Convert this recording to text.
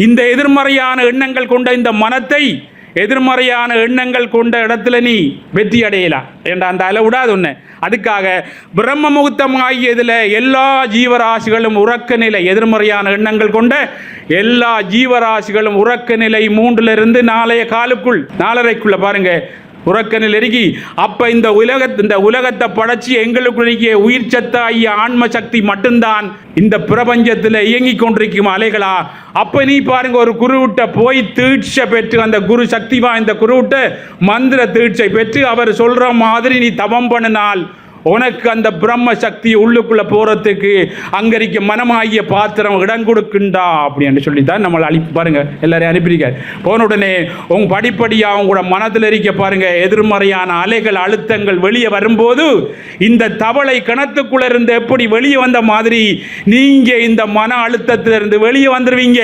இந்த எதிர்மறையான எண்ணங்கள் கொண்ட இந்த மனத்தை எதிர்மறையான எண்ணங்கள் கொண்ட இடத்துல நீ வெற்றி அடையலாம் என்ற அந்த அளவுடாது ஒன்று. அதுக்காக பிரம்ம முகூர்த்தமாகியதில் எல்லா ஜீவராசிகளும் உறக்க நிலை, எதிர்மறையான எண்ணங்கள் கொண்ட எல்லா ஜீவராசிகளும் உறக்க நிலை 3லிருந்து 4:15 பாருங்க உறக்கனில் எருகி. அப்போ இந்த உலகத்தை படைச்சி எங்களுக்கு உயிர் சத்தாகிய ஆன்ம சக்தி மட்டும்தான் இந்த பிரபஞ்சத்தில் இயங்கி கொண்டிருக்கும் அலைகளா. அப்போ நீ பாருங்க, ஒரு குருவிட்ட போய் தீட்சை பெற்று அந்த குரு சக்திவா இந்த குருவிட்ட மந்திர தீட்சை பெற்று அவர் சொல்கிற மாதிரி நீ தவம் பண்ணினால் உனக்கு அந்த பிரம்ம சக்தி உள்ளுக்குள்ளே போகிறதுக்கு அங்கே இருக்க மனமாகிய பாத்திரம் இடம் கொடுக்குண்டா அப்படின்னு சொல்லித்தான் நம்மளை பாருங்க எல்லாரையும் அனுப்பியிருக்கார். போன உடனே உங்க படிப்படியாக உங்களோட மனதில் இருக்க பாருங்க எதிர்மறையான அலைகள் அழுத்தங்கள் வெளியே வரும்போது இந்த தவளை கிணத்துக்குள்ள இருந்து எப்படி வெளியே வந்த மாதிரி நீங்க இந்த மன அழுத்தத்திலிருந்து வெளியே வந்துடுவீங்க.